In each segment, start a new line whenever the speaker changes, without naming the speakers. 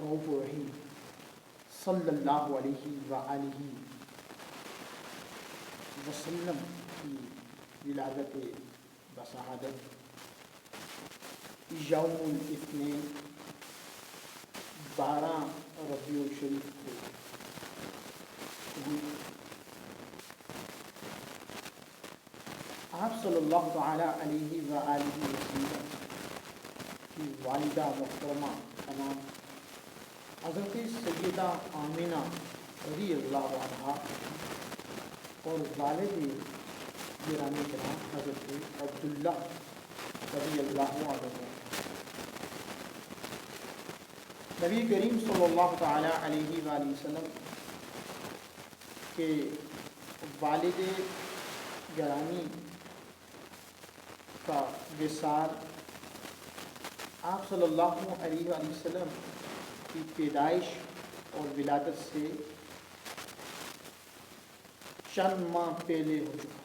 رؤوف رحیم صلی اللہ علیہ وآلہ وسلم کی ولادت بشہادت یوم الاثنین 12 ربیع الشریف کو ہوئی۔ آپ صلی اللہ تعالیٰ علیہ وآلہ وسلم کی والدہ محترمہ کا نام حضرت سیدہ آمینہ رضی اللہ عنہا اور والد گرامی کا نام حضرت عبداللہ رضی اللہ عنہ۔ نبی کریم صلی اللہ تعالیٰ علیہ وآلہ وسلم کے والد گرامی کا وصال آپ صلی اللہ علیہ وآلہ وسلم کی پیدائش اور ولادت سے چند ماہ پہلے ہو چکا،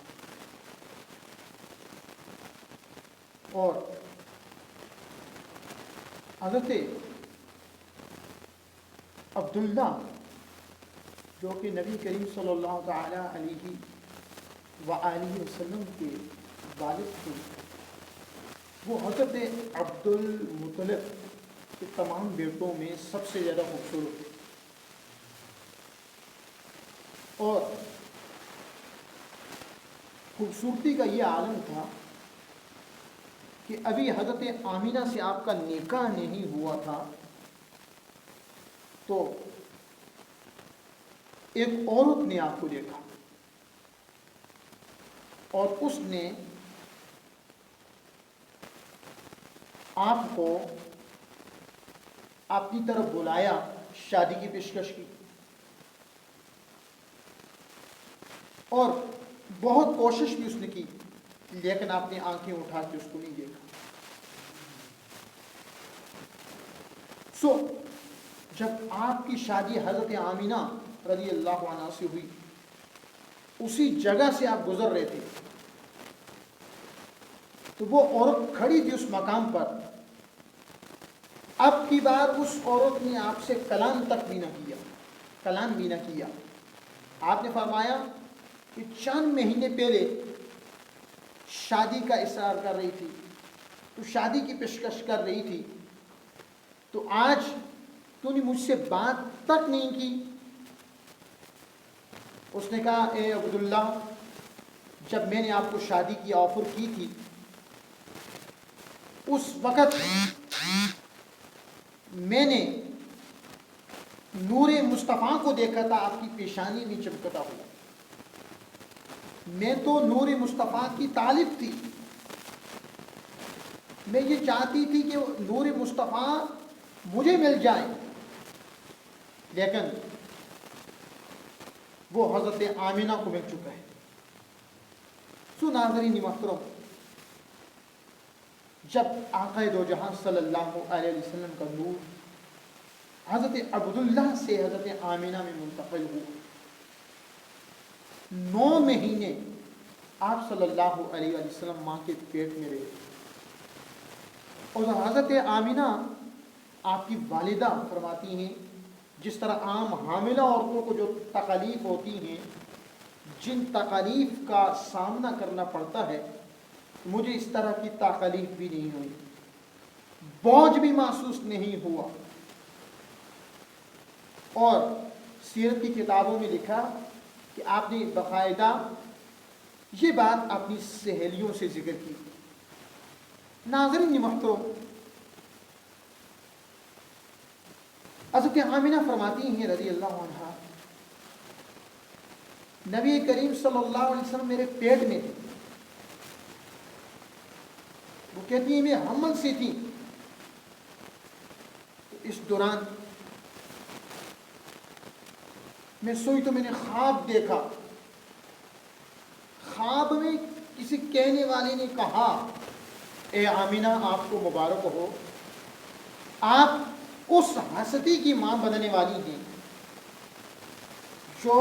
اور حضرت عبداللہ جو کہ نبی کریم صلی اللہ تعالیٰ علیہ وآلہ وسلم کے والد تھے، وہ حضرت عبد المطلب کے تمام بیٹوں میں سب سے زیادہ خوبصورت تھے، اور خوبصورتی کا یہ عالم تھا کہ ابھی حضرت آمینہ سے آپ کا نکاح نہیں ہوا تھا تو ایک عورت نے آپ کو دیکھا اور اس نے آپ کو اپنی طرف بلایا، شادی کی پیشکش کی، اور بہت کوشش بھی اس نے کی، لیکن آپ نے آنکھیں اٹھا کے اس کو نہیں دیکھا۔ جب آپ کی شادی حضرت آمینہ رضی اللہ عنہا سے ہوئی، اسی جگہ سے آپ گزر رہے تھے تو وہ عورت کھڑی تھی اس مقام پر۔ اب کی بار اس عورت نے آپ سے کلام بھی نہ کیا۔ آپ نے فرمایا کہ چند مہینے پہلے شادی کا اصرار کر رہی تھی، تو شادی کی پیشکش کر رہی تھی، تو آج تو نے مجھ سے بات تک نہیں کی۔ اس نے کہا اے عبداللہ، جب میں نے آپ کو شادی کی آفر کی تھی اس وقت میں نے نور مصطفیٰ کو دیکھا تھا، آپ کی پیشانی میں چمکتا ہوا۔ میں تو نور مصطفیٰ کی طالب تھی، میں یہ چاہتی تھی کہ نور مصطفیٰ مجھے مل جائے، لیکن وہ حضرت آمینہ کو مل چکا ہے۔ ناظرین محترم، جب آقا دو جہاں صلی اللہ علیہ وسلم کا نور حضرت عبداللہ سے حضرت آمینہ میں منتقل ہوا، 9 مہینے آپ صلی اللہ علیہ وسلم ماں کے پیٹ میں رہے، اور حضرت آمینہ آپ کی والدہ فرماتی ہیں جس طرح عام حاملہ عورتوں کو جو تکالیف ہوتی ہیں، جن تکالیف کا سامنا کرنا پڑتا ہے، مجھے اس طرح کی تکالیف بھی نہیں ہوئی، بوجھ بھی محسوس نہیں ہوا۔ اور سیرت کی کتابوں میں لکھا کہ آپ نے باقاعدہ یہ بات اپنی سہیلیوں سے ذکر کی۔ ناظرین محترم، حضرت آمینہ فرماتی ہیں رضی اللہ عنہا، نبی کریم صلی اللہ علیہ وسلم میرے پیٹ میں تھے، وہ کہتی ہیں میں حمل سے تھی، اس دوران میں سوئی تو میں نے خواب دیکھا، خواب میں کسی کہنے والے نے کہا اے آمینہ آپ کو مبارک ہو، آپ اس ہستی کی ماں بننے والی ہیں جو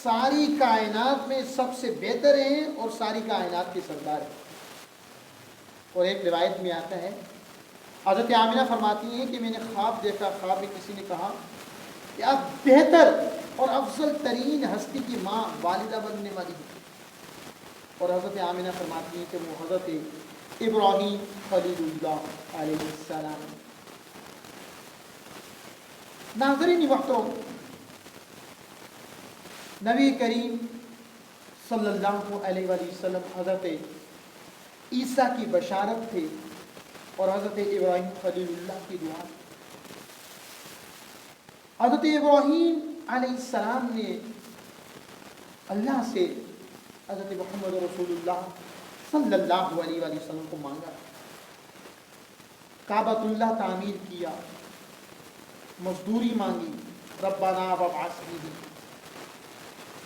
ساری کائنات میں سب سے بہتر ہیں اور ساری کائنات کے سردار ہیں۔ اور ایک روایت میں آتا ہے حضرت آمینہ فرماتی ہیں کہ میں نے خواب دیکھا، خواب میں کسی نے کہا کہ آپ بہتر اور افضل ترین ہستی کی ماں والدہ بننے والی ہیں، اور حضرت آمینہ فرماتی ہیں کہ وہ حضرت ابراہیم خلیل اللہ علیہ السلام۔ ناظرین محترم، نبی کریم صلی اللہ علیہ وآلہ وسلم حضرت عیسیٰ کی بشارت تھے اور حضرت ابراہیم خلیل اللہ کی دعا۔ حضرت ابراہیم علیہ السلام نے اللہ سے حضرت محمد رسول اللہ صلی اللہ علیہ وآلہ وسلم کو مانگا، کعبۃ اللہ تعمیر کیا، مزدوری مانگی، ربنا وابعث فیہم،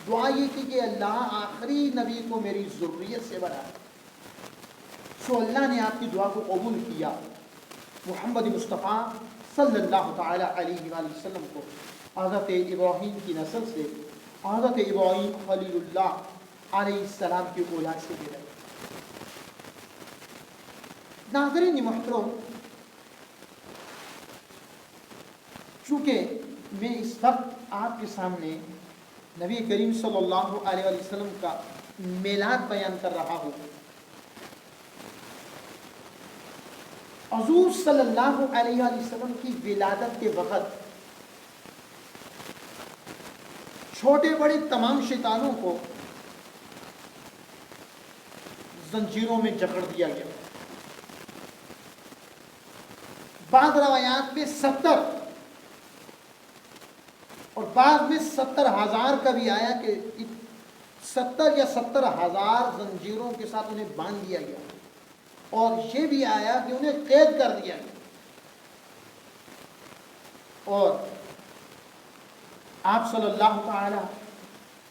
دعا یہ کی کہ اللہ آخری نبی کو میری ذریت سے بنا۔ سو اللہ نے آپ کی دعا کو قبول کیا، محمد مصطفیٰ صلی اللہ تعالی علیہ وآلہ وسلم کو حضرت ابراہیم کی نسل سے حضرت ابراہیم خلیل اللہ علیہ السلام کی اولاد سے دے رہے۔ ناظرین محترم، چونکہ میں اس وقت آپ کے سامنے نبی کریم صلی اللہ علیہ وسلم کا میلاد بیان کر رہا ہوں، حضور صلی اللہ علیہ وسلم کی ولادت کے وقت چھوٹے بڑے تمام شیطانوں کو زنجیروں میں جکڑ دیا گیا۔ بعض روایات میں 70 اور بعض میں 70,000 کا بھی آیا کہ 70 یا 70,000 زنجیروں کے ساتھ انہیں باندھ دیا گیا، اور یہ بھی آیا کہ انہیں قید کر دیا گیا۔ اور آپ صلی اللہ تعالی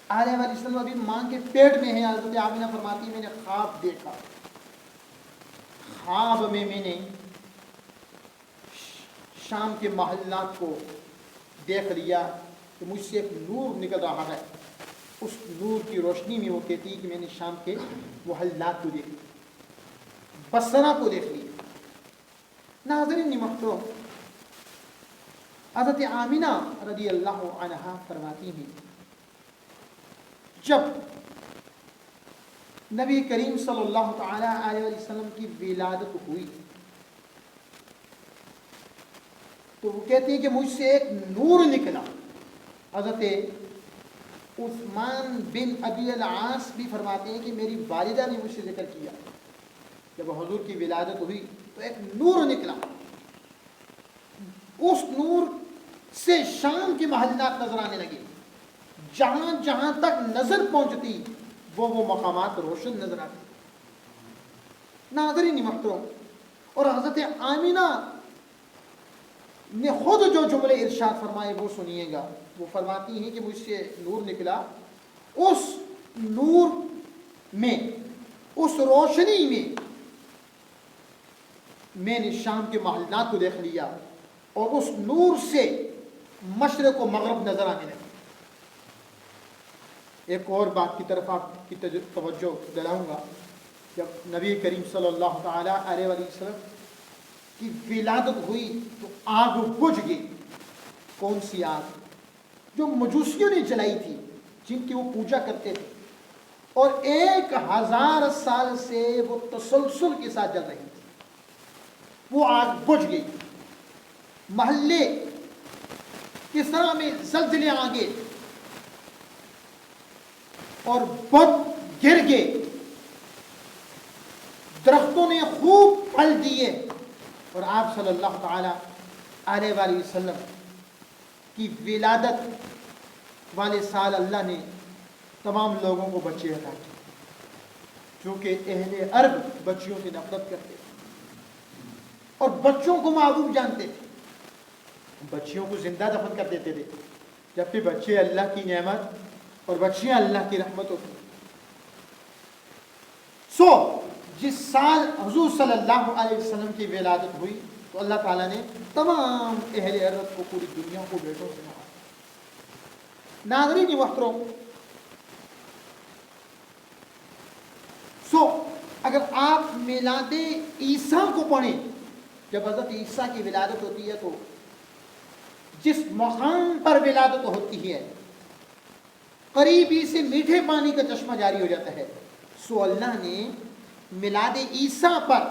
علیہ وسلم ابھی ماں کے پیٹ میں ہیں۔ حضرت آمینہ فرماتی میں نے خواب دیکھا، خواب میں نے شام کے محلات کو دیکھ لیا کہ مجھ سے ایک نور نکل رہا ہے، اس نور کی روشنی میں وہ کہتی کہ میں نے شام کے محلات کو دیکھ لیا، بصرہ کو دیکھ لیا۔ ناظرین محترم، حضرت آمینہ رضی اللہ عنہا فرماتی ہیں جب نبی کریم صلی اللہ تعالی علیہ وسلم کی ولادت ہوئی تو وہ کہتی ہیں کہ مجھ سے ایک نور نکلا۔ حضرت عثمان بن ابی العاص بھی فرماتے ہیں کہ میری والدہ نے مجھ سے ذکر کیا، جب حضور کی ولادت ہوئی تو ایک نور نکلا، اس نور سے شام کے محلات نظر آنے لگے، جہاں جہاں تک نظر پہنچتی وہ مقامات روشن نظر آتی۔ ناظرین محترم، اور حضرت آمینہ نے خود جو جملے ارشاد فرمائے وہ سنیے گا۔ وہ فرماتی ہیں کہ مجھ سے نور نکلا، اس نور میں، اس روشنی میں نے شام کے محلات کو دیکھ لیا، اور اس نور سے مشرق و مغرب نظر آنے لگے۔ ایک اور بات کی طرف آپ کی توجہ دلاؤں گا، جب نبی کریم صلی اللہ تعالی علیہ وسلم کی ولادت ہوئی تو آگ بجھ گئی۔ کون سی آگ؟ جو مجوسیوں نے جلائی تھی، جن کی وہ پوجا کرتے تھے، اور 1000 سال سے وہ تسلسل کے ساتھ جل رہی تھی، وہ آگ بجھ گئی۔ محلے کسرا میں زلزلے آ گئے اور بت گر گئے، درختوں نے خوب پھل دیے، اور آپ صلی اللہ تعالی علیہ وآلہ وسلم کی ولادت والے سال اللہ نے تمام لوگوں کو بچے عطا کیے، چونکہ اہل عرب بچیوں سے نفرت کرتے تھے اور بچوں کو معبود جانتے تھے، بچیوں کو زندہ دفن کر دیتے تھے، جبکہ بچے اللہ کی نعمت اور بچیاں اللہ کی رحمت ہوتی۔ جس سال حضور صلی اللہ علیہ وسلم کی ولادت ہوئی تو اللہ تعالیٰ نے تمام اہل عرب کو، پوری دنیا کو بیٹوں سے نوازا۔ ناظرین محترم، اگر آپ میلاد عیسیٰ کو پڑھیں جب حضرت عیسیٰ کی ولادت ہوتی ہے تو جس مقام پر ولادت ہوتی ہے قریب ہی سے میٹھے پانی کا چشمہ جاری ہو جاتا ہے. سو اللہ نے میلاد عیسیٰ پر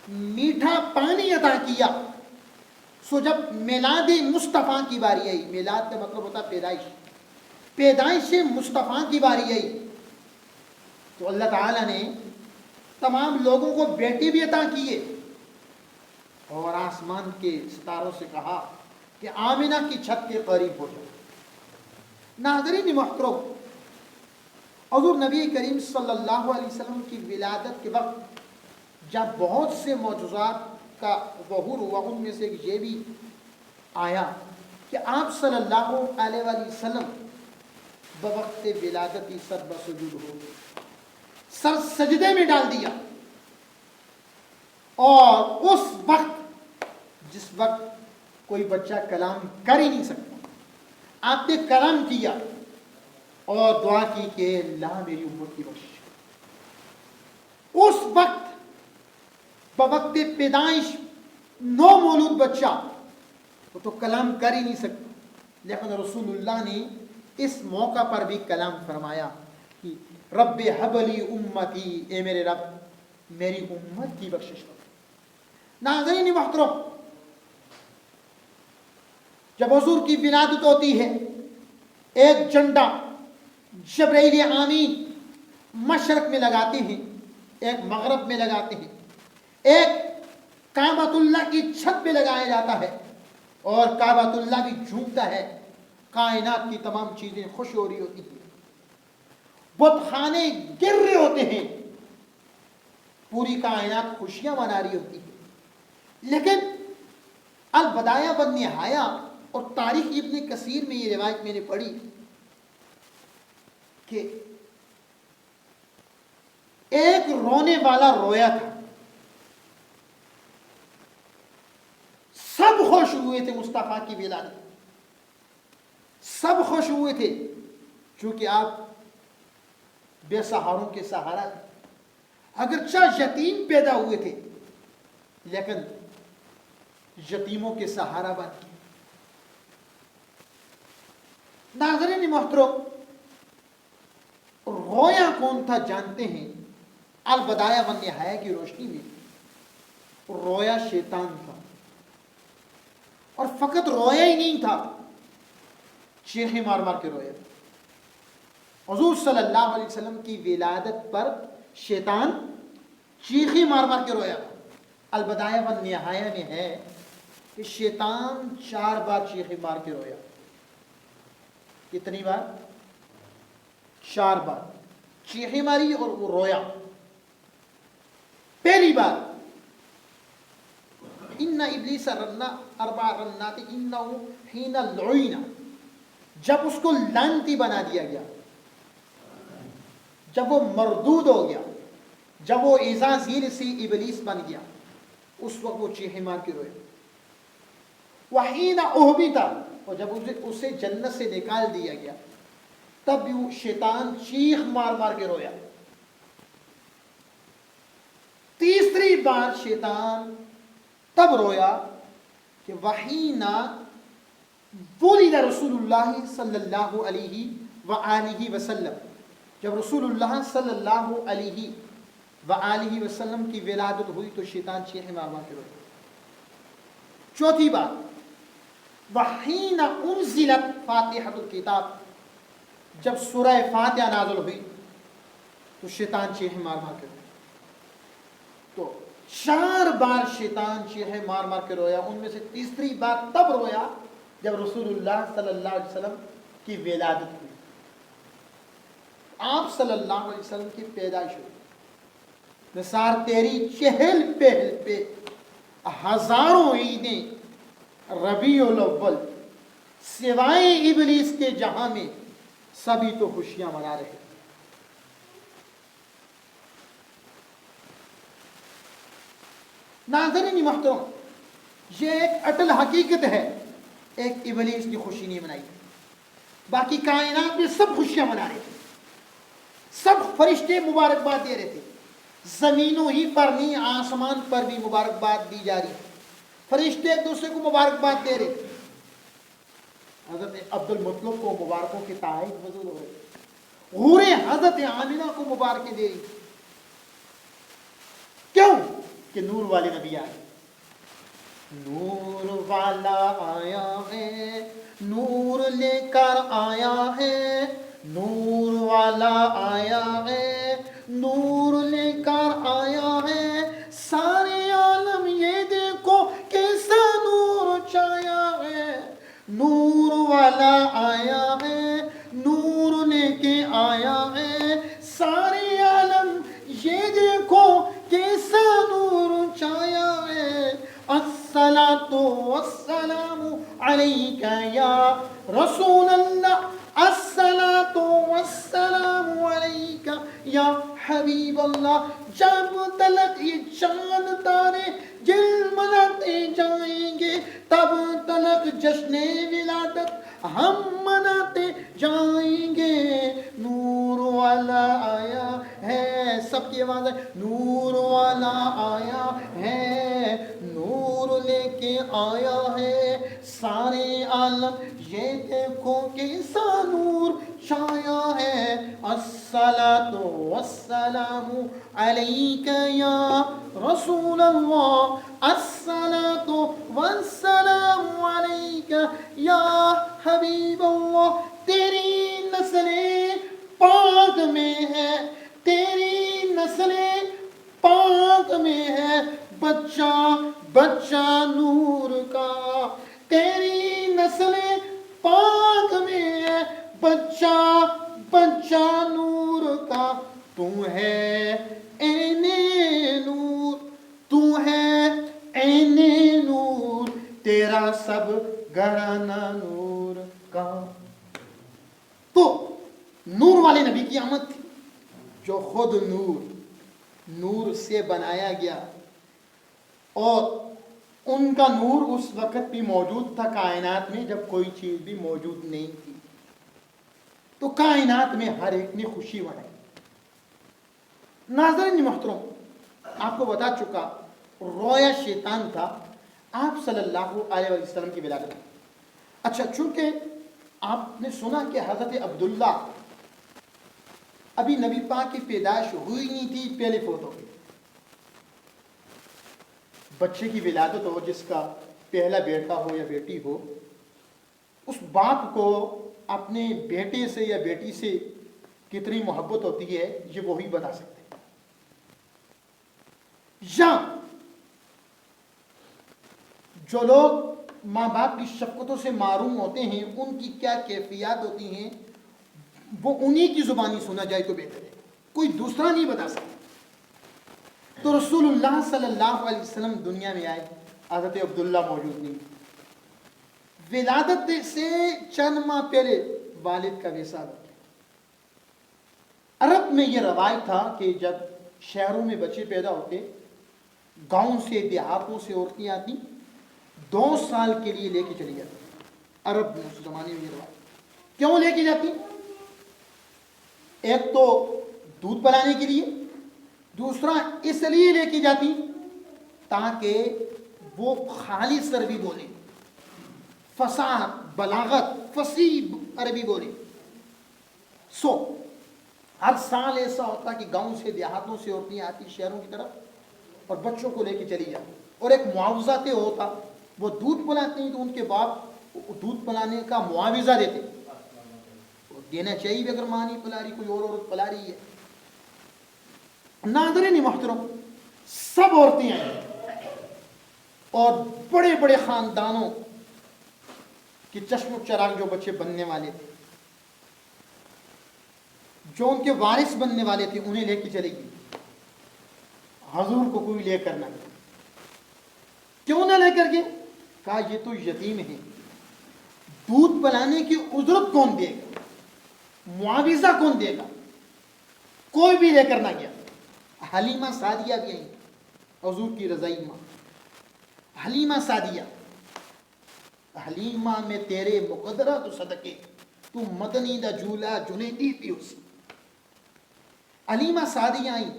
میٹھا پانی عطا کیا. سو جب میلاد مصطفیٰ کی باری آئی، میلاد کا مطلب ہوتا ہے پیدائش، پیدائش مصطفیٰ کی باری آئی تو اللہ تعالیٰ نے تمام لوگوں کو بیٹے بھی عطا کیے اور آسمان کے ستاروں سے کہا کہ آمنہ کی چھت کے قریب ہو جاؤ. ناظرین محترم، حضور نبی کریم صلی اللہ علیہ وسلم کی ولادت کے وقت جب بہت سے معجزات کا ظہور ہوا، ان میں سے یہ بھی آیا کہ آپ صلی اللہ علیہ وآلہ وسلم بوقت ولادت ہی سر بسجود ہو گئے، سر سجدے میں ڈال دیا. اور اس وقت جس وقت کوئی بچہ کلام کر ہی نہیں سکتا، آپ نے کلام کیا اور دعا کی کہ اللہ میری امت کی بخش. اس وقت بوقت پیدائش نو مولود بچہ وہ تو کلام کر ہی نہیں سکتا، لیکن رسول اللہ نے اس موقع پر بھی کلام فرمایا کہ رب حب لی امتی، اے میرے رب میری امت کی بخشش کرو. ناظرین محترم، جب حضور کی ولادت ہوتی ہے ایک جھنڈا جبرائیل آمین مشرق میں لگاتے ہیں، ایک مغرب میں لگاتے ہیں، ایک کعبۃ اللہ کی چھت پہ لگایا جاتا ہے اور کعبۃ اللہ بھی جھومتا ہے، کائنات کی تمام چیزیں خوش ہو رہی ہوتی ہیں، بت خانے گر رہے ہوتے ہیں، پوری کائنات خوشیاں منا رہی ہوتی ہے. لیکن البدایہ والنہایہ اور تاریخ ابن کثیر میں یہ روایت میں نے پڑھی کہ ایک رونے والا رویا تھا. سب خوش ہوئے تھے مصطفیٰ کی ولادت، سب خوش ہوئے تھے چونکہ آپ بے سہاروں کے سہارا تھے. اگرچہ یتیم پیدا ہوئے تھے لیکن یتیموں کے سہارا بن گئے. ناظرین محترم، رویا کون تھا جانتے ہیں؟ البدایہ والنہایہ کی روشنی میں رویا شیطان تھا. اور فقط رویا ہی نہیں تھا، چیخیں مار مار کے رویا. حضور صلی اللہ علیہ وسلم کی ولادت پر شیطان چیخیں مار مار کے رویا. البدایہ والنہایہ میں ہے کہ شیطان 4 بار چیخیں مار کے رویا. کتنی بار؟ 4 بار چیخیں ماری اور وہ رویا. پہلی بار ان ابلیس رنا 4 رنات انه حين لعن، جب اس کو لعنتی بنا دیا گیا، جب وہ مردود ہو گیا، جب وہ عزازیل سے ابلیس بن گیا، اس وقت وہ چیخیں مار کے روئے. وحین اہبتا، اور جب اسے جنت سے نکال دیا گیا تب بھی وہ شیطان چیخ مار مار کے رویا. تیسری بار شیطان تب رویا کہ وحین ولد رسول اللہ صلی اللہ علیہ وآلہ وسلم، جب رسول اللہ صلی اللہ علیہ وآلہ وسلم کی ولادت ہوئی تو شیطان چیخیں مار مار کے رویا. چوتھی بار وحین انزلت فاتحۃ الکتاب، جب سورہ فاتحہ نازل ہوئی تو شیطان چیخیں مار مار کے رویا. تو 4 بار شیطان چیخیں مار مار کے رویا. ان میں سے تیسری بار تب رویا جب رسول اللہ صلی اللہ علیہ وسلم کی ولادت ہوئی، آپ صلی اللہ علیہ وسلم کی پیدائش ہوئی. نثار تیری چہل پہل پہ ہزاروں عیدیں ربیع الاول، سوائے ابلیس کے جہاں میں سبھی تو خوشیاں منا رہے. ناظرین محترم، یہ ایک اٹل حقیقت ہے، ایک ابلیس کی خوشی نہیں منائی، باقی کائنات میں سب خوشیاں منا رہے تھے، سب فرشتے مبارکباد دے رہے تھے، زمینوں ہی پر نہیں آسمان پر بھی مبارکباد دی جا رہی. فرشتے ایک دوسرے کو مبارکباد دے رہے. حضرت عبد المطلب کو مبارکوں کی تائید حضور ہو رہی. حوریں حضرت آمنہ کو مبارکیں دے رہی. کیوں؟ کہ نور والے نبی آئے. نور والا آیا ہے، نور لے کر آیا ہے، نور والا آیا ہے، نور لے کر آیا ہے، سارے عالم یہ دیکھو کیسا نور چھایا ہے. نور والا آیا ہے، نور لے کے آیا ہے، سارے عالم یہ دیکھو کیسا نور چھایا ہے. الصلاۃ والسلام علیک یا رسول اللہ، الصلاۃ والسلام علیک یا حبیب اللہ. جب تلک یہ چاند تارے جلملاتے جائیں گے تب تلک جشن ولادت ہم مناتے جائیں گے. نور والا آیا ہے، سب کی آواز ہے، نور والا آیا ہے، نور لے کے آیا ہے، سارے عالم یہ دیکھو کیسا نور چھایا ہے. الصلاۃ والسلام علیک یا رسول اللہ، الصلاۃ والسلام علیک یا حبیب اللہ. تیری نسل پاک میں ہے، تیری نسل پاک میں ہے، بچہ بچہ نور کا. تیری نسل پاک میں ہے، بچہ بچہ نور کا. تو ہے عین نور، تو ہے عین نور، تیرا سب گھرانہ نور کا. تو نور والے نبی کی آمد تھی جو خود نور سے بنایا گیا، اور ان کا نور اس وقت بھی موجود تھا کائنات میں جب کوئی چیز بھی موجود نہیں تھی. تو کائنات میں ہر ایک نے خوشی منائی. ناظرین محترم، آپ کو بتا چکا رویا شیطان تھا آپ صلی اللہ علیہ وسلم کی ولادت. اچھا، چونکہ آپ نے سنا کہ حضرت عبداللہ ابھی نبی پاک کی پیدائش ہوئی نہیں تھی، پہلے فوت ہو گئی. بچے کی ولادت ہو، جس کا پہلا بیٹا ہو یا بیٹی ہو، اس باپ کو اپنے بیٹے سے یا بیٹی سے کتنی محبت ہوتی ہے یہ وہی بتا سکتے ہیں. یا جو لوگ ماں باپ کی شفقتوں سے معروم ہوتے ہیں ان کی کیا کیفیات ہوتی ہیں وہ انہی کی زبانی سنا جائے تو بہتر ہے، کوئی دوسرا نہیں بتا سکتا. تو رسول اللہ صلی اللہ علیہ وسلم دنیا میں آئے، حضرت عبداللہ موجود نہیں. ولادت سے چند ماہ پہلے والد کا وصال ہو گیا. عرب میں یہ روایت تھا کہ جب شہروں میں بچے پیدا ہوتے، گاؤں سے دیہاتوں سے عورتیں آتی، 2 سال کے لیے لے کے چلی جاتی. عرب میں اس زمانے میں یہ روایت. کیوں لے کے جاتی؟ ایک تو دودھ پلانے کے لیے، دوسرا اس لیے لے کے جاتی تاکہ وہ خالص عربی بولے، فصاحت بلاغت فصیح عربی بولے. ہر سال ایسا ہوتا کہ گاؤں سے دیہاتوں سے عورتیں آتی شہروں کی طرف اور بچوں کو لے کے چلی جاتی، اور ایک معاوضہ طے ہوتا. وہ دودھ پلاتے ہیں تو ان کے باپ دودھ پلانے کا معاوضہ دیتے، دینا چاہیے اگر ماں نہیں پلا رہی، کوئی اور عورت پلا رہی ہے. ناظرین محترم، سب عورتیں آئیں اور بڑے بڑے خاندانوں کے چشم و چراغ جو بچے بننے والے تھے، جو ان کے وارث بننے والے تھے، انہیں لے کے چلے گی. حضور کو کوئی لے کر نہ گیا. کیوں نہ لے کر گئے؟ کہا یہ تو یتیم ہے، دودھ پلانے کی اجرت کون دے گا، معاوضہ کون دے گا؟ کوئی بھی لے کر نہ گیا. حلیمہ سعدیہ بھی آئیں، حضور کی رضائی ماں حلیمہ سعدیہ. حلیمہ میں تیرے مقدرہ تو صدقے، تو مدنی دا جھولا جنیدی پیوس. حلیمہ سعدیہ آئیں،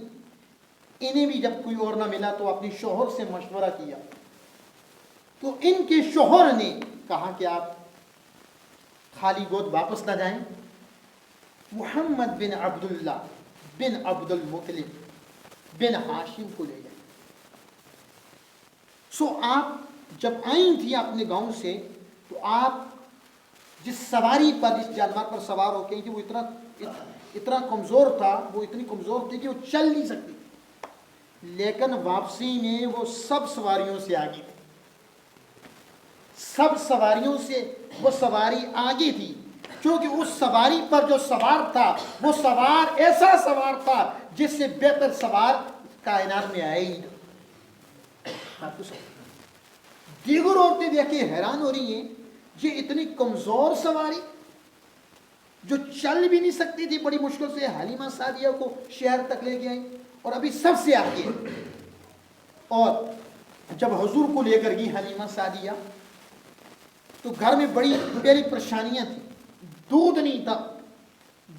انہیں بھی جب کوئی اور نہ ملا تو اپنی شوہر سے مشورہ کیا، تو ان کے شوہر نے کہا کہ آپ خالی گود واپس نہ جائیں، محمد بن عبداللہ بن عبد المطلب بن ہاشم کو لے جائیں۔ سو آپ جب آئی تھی اپنے گاؤں سے، تو آپ جس سواری پر، جس جانور پر سوار ہو کے کہ وہ اتنا کمزور تھا، وہ اتنی کمزور تھی کہ وہ چل نہیں سکتی، لیکن واپسی میں وہ سب سواریوں سے آگے تھی، سب سواریوں سے وہ سواری آگے تھی، کیونکہ اس سواری پر جو سوار تھا وہ سوار ایسا سوار تھا جس سے بہتر سوار کائنات میں آئے ہی نہیں۔ دیگر عورتیں دیکھ کے حیران ہو رہی ہیں، یہ اتنی کمزور سواری جو چل بھی نہیں سکتی تھی، بڑی مشکل سے حلیمہ سعدیہ کو شہر تک لے کے آئی، اور ابھی سب سے آگے۔ اور جب حضور کو لے کر گئی حلیمہ سعدیہ تو گھر میں بڑی پیاری پریشانیاں تھیں، دودھ نہیں تھا،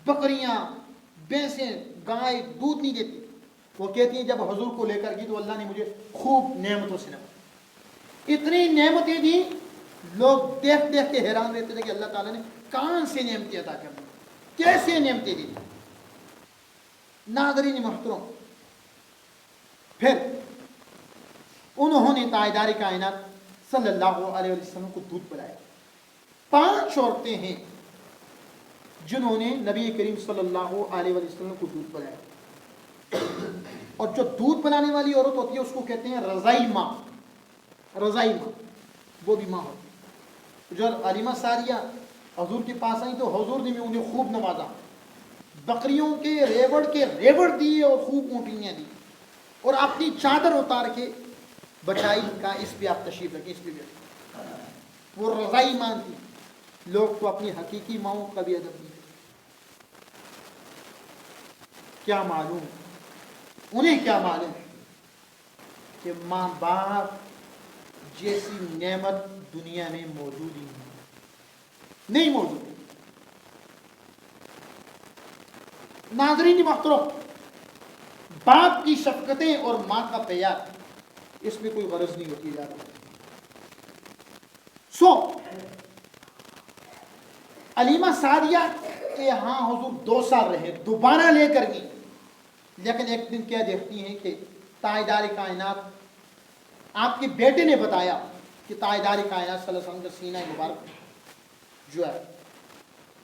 بکریاں بھینسیں گائے دودھ نہیں دیتی۔ وہ کہتی ہیں جب حضور کو لے کر گئی تو اللہ نے مجھے خوب نعمتوں سے نوازا، اتنی نعمتیں دی، لوگ دیکھ دیکھ کے حیران رہتے تھے کہ اللہ تعالیٰ نے کہاں سے نعمتیں عطا کر دی، کیسے نعمتیں دی۔ ناظرین محترم، پھر انہوں نے تاجدار کائنات صلی اللہ علیہ وسلم کو دودھ پلایا۔ 5 عورتیں ہیں جنہوں نے نبی کریم صلی اللہ علیہ وسلم کو دودھ پلایا، اور جو دودھ پلانے والی عورت ہوتی ہے اس کو کہتے ہیں رضائی ماں، رضائی ماں، وہ بھی ماں ہوتی ہے۔ جو حلیمہ سعدیہ حضور کے پاس آئیں تو حضور نے بھی انہیں خوب نوازا، بکریوں کے ریوڑ دیے اور خوب اونٹیاں دی، اور اپنی چادر اتار کے بچائی، کہا اس پہ آپ تشریف رکھیں، اس پہ بیٹھیں۔ وہ رضائی ماں تھی، لوگ تو اپنی حقیقی ماؤں کا بھی ادب نہیں۔ کیا معلوم، انہیں کیا معلوم کہ ماں باپ جیسی نعمت دنیا میں موجود ہی نہیں موجود۔ ناظرین محترم، باپ کی شفقتیں اور ماں کا پیار، اس میں کوئی غرض نہیں ہوتی جا رہا۔ سو حلیمہ سعدیہ کے ہاں حضور 2 سال رہے، دوبارہ لے کر گئی، لیکن ایک دن کیا دیکھتی ہیں کہ تاجدار کائنات، آپ کے بیٹے نے بتایا کہ تاجدار کائنات صلی اللہ علیہ وسلم کا سینہ مبارک جو ہے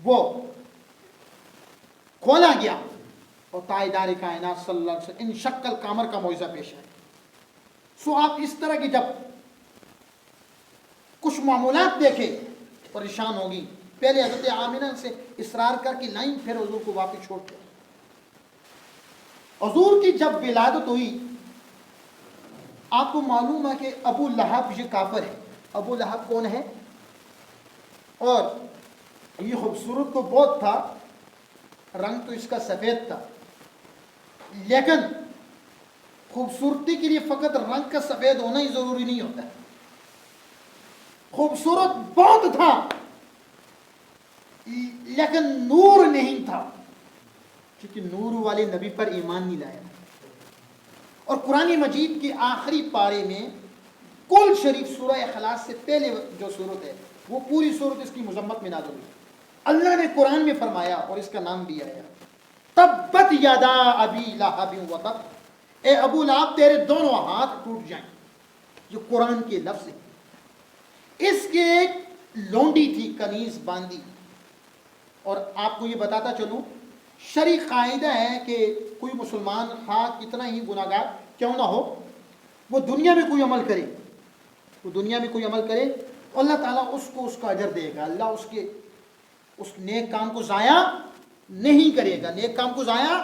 وہ کھولا گیا، اور تاجدار کائنات صلی اللہ علیہ وسلم ان شکل کامر کا معجزہ پیش ہے۔ سو آپ اس طرح کی جب کچھ معمولات دیکھیں پریشان ہوگی۔ پہلے حضرت آمنہ سے اصرار کر کے لائن، پھر حضور کو واپس چھوڑ دیا۔ حضور کی جب ولادت ہوئی، آپ کو معلوم ہے کہ ابو لہب یہ کافر ہے۔ ابو لہب کون ہے؟ اور یہ خوبصورت تو بہت تھا، رنگ تو اس کا سفید تھا، لیکن خوبصورتی کے لیے فقط رنگ کا سفید ہونا ہی ضروری نہیں ہوتا ہے۔ خوبصورت بہت تھا لیکن نور نہیں تھا، کیونکہ نور والے نبی پر ایمان نہیں لایا۔ اور قرآن مجید کے آخری پارے میں کل شریف سورہ اخلاص سے پہلے جو صورت ہے وہ پوری صورت اس کی مذمت میں نازل ہوئی۔ اللہ نے قرآن میں فرمایا، اور اس کا نام بھی آیا، تبت یدا ابی لہب وتب، اے ابو لہب تیرے دونوں ہاتھ ٹوٹ جائیں۔ یہ قرآن کے لفظ ہے۔ اس کے ایک لونڈی تھی کنیز باندھی، اور آپ کو یہ بتاتا چلوں، شرعی قاعدہ ہے کہ کوئی مسلمان خواہ کتنا ہی گناہگار کیوں نہ ہو، وہ دنیا میں کوئی عمل کرے، وہ دنیا میں کوئی عمل کرے، اللہ تعالیٰ اس کو اس کا اجر دے گا۔ اللہ اس نیک کام کو ضائع نہیں کرے گا، نیک کام کو ضائع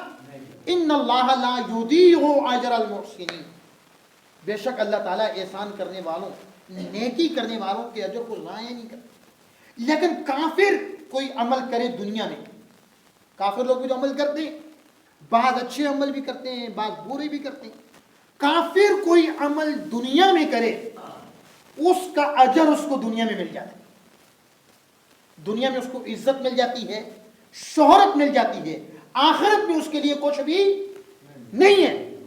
ان اللہ لا یضیع اجر المحسنین، بے شک اللہ تعالیٰ احسان کرنے والوں، نیکی کرنے والوں کے اجر کو ضائع نہیں کرتا۔ لیکن کافر کوئی عمل کرے دنیا میں، کافر لوگ بھی جو عمل کرتے ہیں، بعض اچھے عمل بھی کرتے ہیں، بعض برے بھی کرتے ہیں، کافر کوئی عمل دنیا میں کرے، اس کا اجر اس کو دنیا میں مل جاتا ہے، دنیا میں اس کو عزت مل جاتی ہے، شہرت مل جاتی ہے، آخرت میں اس کے لیے کچھ بھی نہیں ہے۔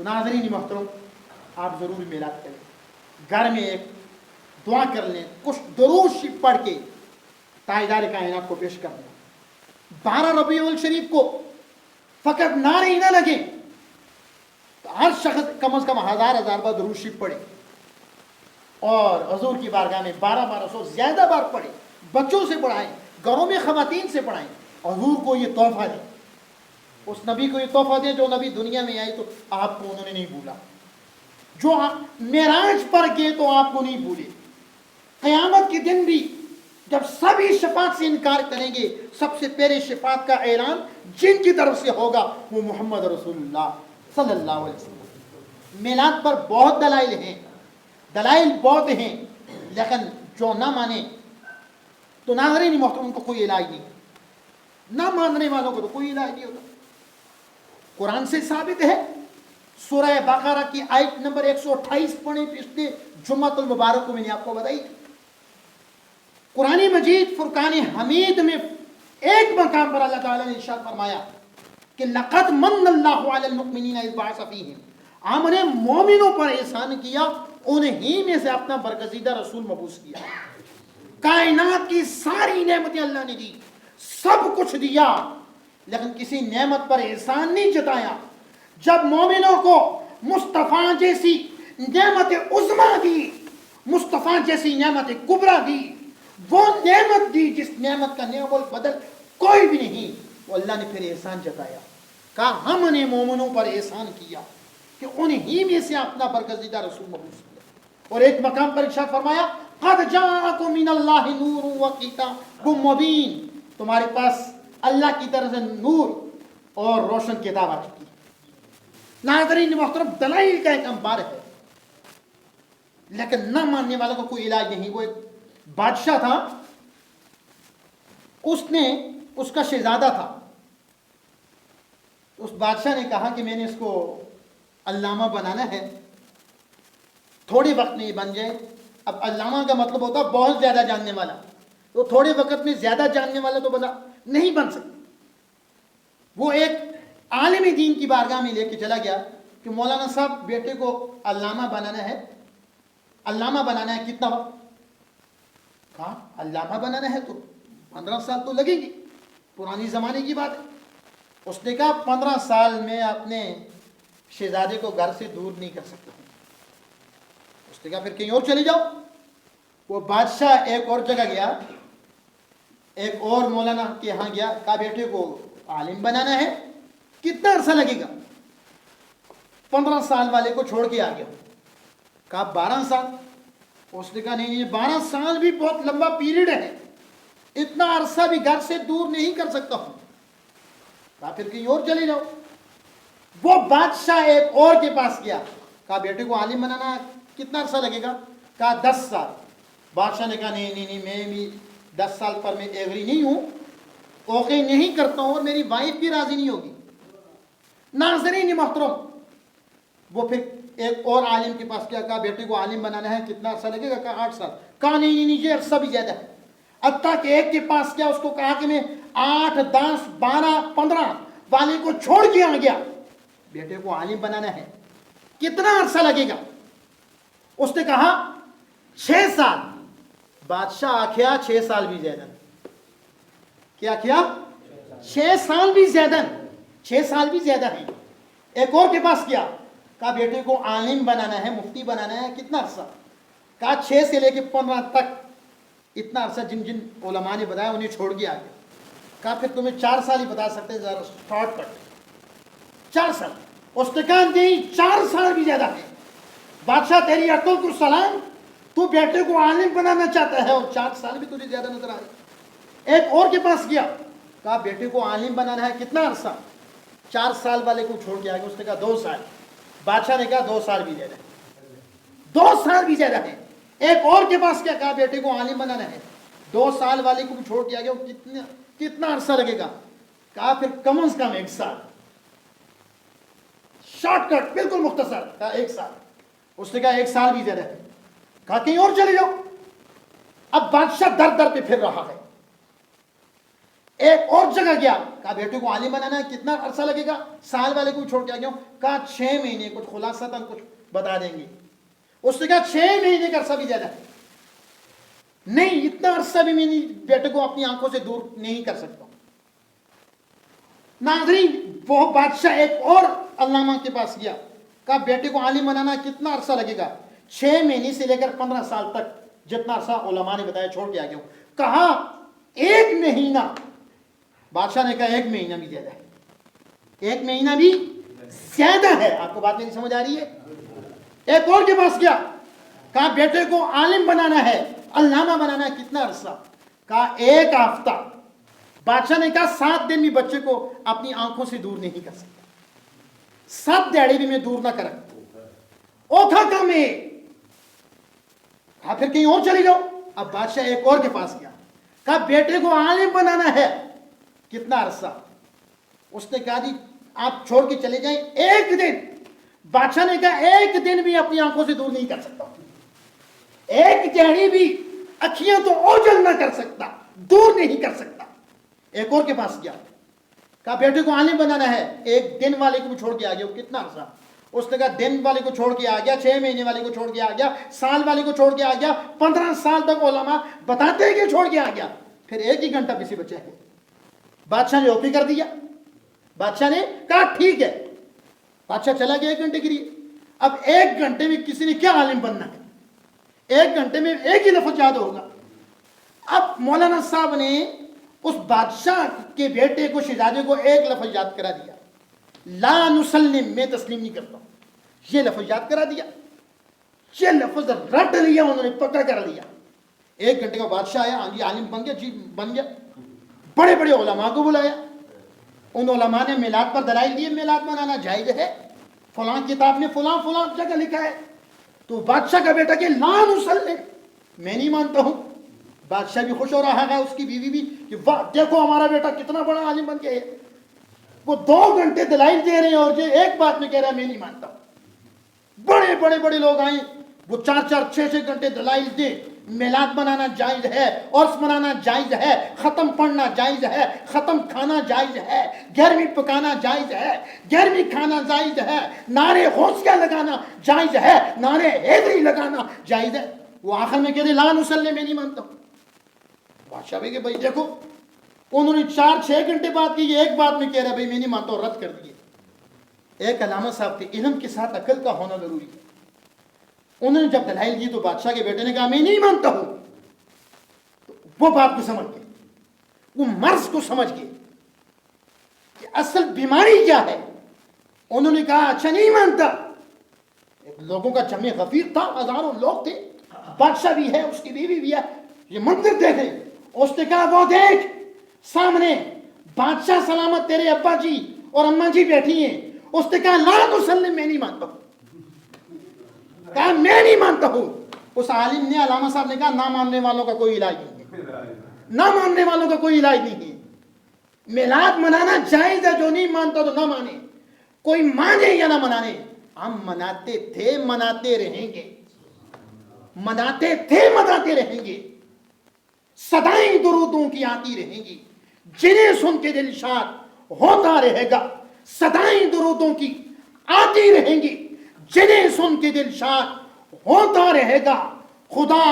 تو ناظرین محترم آپ ضرور میلاد کریں، گھر میں ایک دعا کر لیں، کچھ درود شریف پڑھ کے تاجدار کائنات کو پیش کر دیں۔ 12 ربیع الشریف کو فقط نعرے ہی نہ لگے، تو ہر شخص کم از کم 1000 بار درود شریف پڑھے اور حضور کی بارگاہ میں 1200 زیادہ بار پڑھے، بچوں سے پڑھائیں، گھروں میں خواتین سے پڑھائیں، حضور کو یہ تحفہ دیں، اس نبی کو یہ تحفہ دیں جو نبی دنیا میں آئے تو آپ کو انہوں نے نہیں بھولا، جو معراج پر گئے تو آپ کو نہیں بھولے، قیامت کے دن بھی جب سبھی شفاعت سے انکار کریں گے، سب سے پہلے شفاعت کا اعلان جن کی طرف سے ہوگا وہ محمد رسول اللہ صلی اللہ علیہ وسلم۔ میلاد پر بہت دلائل بہت ہیں، لیکن جو نہ مانے تو ناظرین محترم کو کوئی علاج نہیں، نہ ماننے والوں کو تو کوئی علاج نہیں ہوتا۔ قرآن سے ثابت ہے، سورہ بقرہ کی آیت نمبر 128 پڑھیں، پچھلے جمعۃ المبارک کو میں نے آپ کو بتائی تھی۔ قرآن مجید فرقان حمید میں ایک مقام پر اللہ تعالیٰ نے ارشاد فرمایا کہ لقد من اللہ علی المؤمنین اذ بعث فیہم، ہم نے مومنوں پر احسان کیا، انہی میں سے اپنا برگزیدہ رسول مبعوث کیا۔ کائنات کی ساری نعمتیں اللہ نے دی، سب کچھ دیا، لیکن کسی نعمت پر احسان نہیں جتایا۔ جب مومنوں کو مصطفیٰ جیسی نعمت عظمیٰ دی، مصطفیٰ جیسی نعمت کبریٰ دی، وہ نعمت دی جس نعمت کا نعم البدل کوئی بھی نہیں، وہ اللہ نے پھر احسان جتایا، کہا ہم نے مومنوں پر احسان کیا کہ انہی میں سے اپنا برگزیدہ رسول مبعوث کیا۔ اور ایک مقام پر ارشاد فرمایا قد جاءکم من اللہ نور و کتاب مبین، تمہارے پاس اللہ کی طرف سے نور اور روشن کتاب آ چکی ہے۔ ناظرین محترم، دلائل کا ایک انبار ہے، لیکن نہ ماننے والوں کو کوئی علاج نہیں۔ وہ ایک بادشاہ تھا، اس کا شہزادہ تھا، اس بادشاہ نے کہا کہ میں نے اس کو علامہ بنانا ہے، تھوڑے وقت میں یہ بن جائے۔ اب علامہ کا مطلب ہوتا ہے بہت زیادہ جاننے والا، تو تھوڑے وقت میں زیادہ جاننے والا تو بنا نہیں بن سکتا۔ وہ ایک عالم دین کی بارگاہ میں لے کے چلا گیا کہ مولانا صاحب بیٹے کو علامہ بنانا ہے، علامہ بنانا ہے، کتنا وقت؟ کہا علامہ بنانا ہے تو 15 سال تو لگیں گے، پرانی زمانے کی بات ہے۔ اس نے کہا 15 سال میں اپنے شہزادے کو گھر سے دور نہیں کر سکتا ہوں۔ اس نے کہا پھر کہیں اور چلے جاؤ۔ وہ بادشاہ ایک اور جگہ گیا، ایک اور مولانا کے یہاں گیا، کہا بیٹے کو عالم بنانا ہے، کتنا عرصہ لگے گا؟ 15 سال والے کو چھوڑ کے آ گیا۔ کہا 12 سال۔ اس نے کہا نہیں، 12 سال بھی بہت لمبا پیریڈ ہے، اتنا عرصہ بھی گھر سے دور نہیں کر سکتا ہوں۔ کہا پھر کہیں اور چلے جاؤ۔ وہ بادشاہ ایک اور کے پاس گیا، کہا بیٹے کو عالم بنانا کتنا عرصہ لگے گا؟ کہا 10 سال۔ بادشاہ نے کہا نہیں، میں بھی 10 سال پر میں ایگری نہیں ہوں، اوکے نہیں کرتا ہوں، اور میری وائف بھی راضی نہیں ہوگی۔ ناظرین محترم، وہ پھر ایک اور عالم کے پاس کیا، کہا بیٹے کو عالم بنانا ہے، کتنا عرصہ لگے گا؟ کہا 8 سال۔ کہا نہیں، یہ عرصہ بھی زیادہ ہے۔ حتیٰ کہ ایک کے پاس کیا، اس کو کہا کہ میں 8 10 12 15 والے کو چھوڑ کے آ گیا، بیٹے کو عالم بنانا ہے، کتنا عرصہ لگے گا؟ اس نے کہا 6 سال۔ بادشاہ آخیا 6 سال بھی زیادہ، کیا کیا؟ 6 سال بھی زیادہ، 6 سال بھی زیادہ ہے۔ ایک اور کے پاس کیا، کہا بیٹے کو عالم بنانا ہے، مفتی بنانا ہے، کتنا عرصہ؟ کہا 6 سے لے کے 15 تک، اتنا عرصہ جن علماء نے بتایا انہیں چھوڑ کے آ گیا۔ کہا پھر تمہیں 4 سال ہی بتا سکتے ہیں، ذرا شارٹ کٹ 4 سال۔ اس نے کہا نہیں، 4 سال بھی زیادہ ہے۔ بادشاہ تیری عقل کو سلام، تو بیٹے کو عالم بنانا چاہتا ہے اور 4 سال بھی تجھے زیادہ نظر آ رہے۔ ایک اور کے پاس گیا، کہا بیٹے کو عالم بنانا ہے، کتنا عرصہ؟ 4 سال والے کو چھوڑ کے آ گیا۔ اس نے کہا 2 سال۔ بادشاہ نے کہا 2 سال بھی زیادہ ہے، 2 سال بھی زیادہ ہے۔ ایک اور کے پاس کیا، کہا بیٹے کو عالم بنانا ہے، 2 سال والے کو چھوڑ کے آ گیا، کتنا عرصہ لگے گا؟ کہا پھر کم از کم 1 سال۔ شارٹ کٹ بالکل مختصر، کہا 1 سال۔ اس نے کہا 1 سال بھی زیادہ ہے، کہا کہیں اور چلے جاؤ۔ اب بادشاہ در در پہ پھر رہا ہے۔ ایک اور جگہ گیا, کہا بیٹے کو عالم بنانا ہے کتنا عرصہ لگے گا, سال والے کو چھوڑ کے آ گیا ہوں, کہا 6 مہینے, کچھ خلاصتاً کچھ بتا دیں گے. اس نے کہا 6 مہینے کا عرصہ بھی زیادہ ہے, نہیں اتنا عرصہ بھی میں بیٹے کو اپنی آنکھوں سے دور نہیں کر سکتا. ناظرین, وہ بادشاہ ایک اور علامہ کے پاس گیا, کہا بیٹے کو عالم بنانا کتنا عرصہ لگے گا, 6 مہینے سے لے کر 15 سال تک, جتنا عرصہ علماء نے بتایا چھوڑ کے آ گیا ہوں. کہا 1 مہینہ. بادشاہ نے کہا 1 مہینہ بھی زیادہ ہے, 1 مہینہ بھی زیادہ ہے. آپ کو بات نہیں سمجھ آ رہی ہے؟ ایک اور کے پاس گیا, کہا بیٹے کو عالم بنانا ہے, علامہ بنانا ہے کتنا عرصہ, کہا 1 ہفتہ. بادشاہ نے کہا 7 دن بھی بچے کو اپنی آنکھوں سے دور نہیں کر سکتا, 7 دہاڑے بھی میں دور نہ کروں. اوکھا کام ہے, کہا پھر کہیں اور چلے جاؤ. اب بادشاہ ایک اور کے پاس گیا, کہا بیٹے کو عالم بنانا ہے کتنا عرصہ. اس نے کہا جی آپ چھوڑ کے چلے جائیں 1 دن. بادشاہ نے کہا 1 دن بھی اپنی آنکھوں سے دور نہیں کر سکتا, 1 دہاڑی بھی اکھیاں تو اوجل نہ کر سکتا, دور نہیں کر سکتا. ایک اور کے پاس گیا, کہا بیٹے کو عالم بنانا ہے, 1 دن والے کو چھوڑ کے آ گیا, کتنا عرصہ. اس نے کہا دن والے کو چھوڑ کے آ گیا, 6 مہینے والے کو چھوڑ کے آ گیا, سال والے کو چھوڑ کے آ گیا, 15 سال تک علماء بتاتے ہیں کہ چھوڑ کے آ گیا, پھر 1 ہی گھنٹہ کسی بچے ہے. بادشاہ نے اوکے کر دیا. بادشاہ نے کہا ٹھیک ہے. بادشاہ چلا گیا 1 گھنٹے کے لیے. اب 1 گھنٹے میں کسی نے کیا عالم بننا ہے, 1 گھنٹے میں 1 ہی لفظ یاد ہوگا. اب مولانا صاحب نے اس بادشاہ کے بیٹے کو, شہزادے کو 1 لفظ یاد کرا دیا, لا نسلم, میں تسلیم نہیں کرتا ہوں. یہ لفظ یاد کرا دیا, یہ لفظ رٹ لیا انہوں نے, پکا کر لیا. 1 گھنٹے کا بادشاہ آیا, ہاں جی عالم بن گیا, جی بن گیا. بڑے بڑے علماء کو بلایا, ان علماء نے میلاد پر دلائل دیے, میلاد منانا جائز ہے, فلاں کتاب میں فلاں فلاں جگہ لکھا ہے. تو بادشاہ کا بیٹا کہ لا نسلم, میں نہیں مانتا ہوں. بادشاہ بھی خوش ہو رہا ہے, اس کی بیوی بھی, کہ واہ دیکھو ہمارا بیٹا کتنا بڑا عالم بن گیا ہے. وہ 2 گھنٹے دلائل دے رہے ہیں اور یہ ایک بات میں کہہ رہا ہے میں نہیں مانتا. بڑے بڑے بڑے لوگ آئیں, وہ 4 6 گھنٹے دلائل دے, میلاد منانا جائز ہے, عرس منانا جائز ہے, ختم پڑھنا جائز ہے, ختم کھانا جائز ہے, 11ویں پکانا جائز ہے, 11ویں کھانا جائز ہے, نعرے غوثیہ لگانا جائز ہے, نعرے حیدری لگانا جائز ہے. وہ آخر میں کہہ رہے لا نسلم, میں نہیں مانتا ہوں. بادشاہ بھی کہ بھائی دیکھو, انہوں نے 4 6 گھنٹے بات کی, ایک بات میں کہہ رہا ہے بھائی میں نہیں مانتا ہوں, رد کر دیے. ایک علامہ صاحب تھے, علم کے ساتھ عقل کا ہونا ضروری ہے. انہوں نے جب دلائل دی تو بادشاہ کے بیٹے نے کہا میں نہیں مانتا ہوں. تو وہ بات کو سمجھ گئے, وہ مرض کو سمجھ گئے کہ اصل بیماری کیا ہے. انہوں نے کہا اچھا نہیں مانتا. لوگوں کا جمع غفیر تھا, ہزاروں لوگ تھے, بادشاہ بھی ہے, اس کی بیوی بھی ہے, یہ منظر دیکھیں. اس نے کہا وہ دیکھ سامنے بادشاہ سلامت تیرے ابا جی اور اماں جی بیٹھی ہیں. اس نے کہا لا تسلم, میں نہیں مانتا ہوں. کہا میں نہیں مانتا ہوں. اس عالم نے, علامہ صاحب نے کہا نہ ماننے والوں کا کوئی علاج نہیں ہے, نہ ماننے والوں کا کوئی علاج نہیں ہے. میلاد منانا جائز ہے, جو نہیں مانتا تو نہ مانے, کوئی مانے یا نہ منانے, ہم مناتے تھے, مناتے رہیں گے, مناتے تھے, مناتے رہیں گے. صدائیں درودوں کی آتی رہیں گی, جنہیں سن کے دل شاد ہوتا رہے گا. صدائیں درودوں کی آتی رہیں گی, جنہیں سن کے دل شاد ہوتا رہے گا. خدا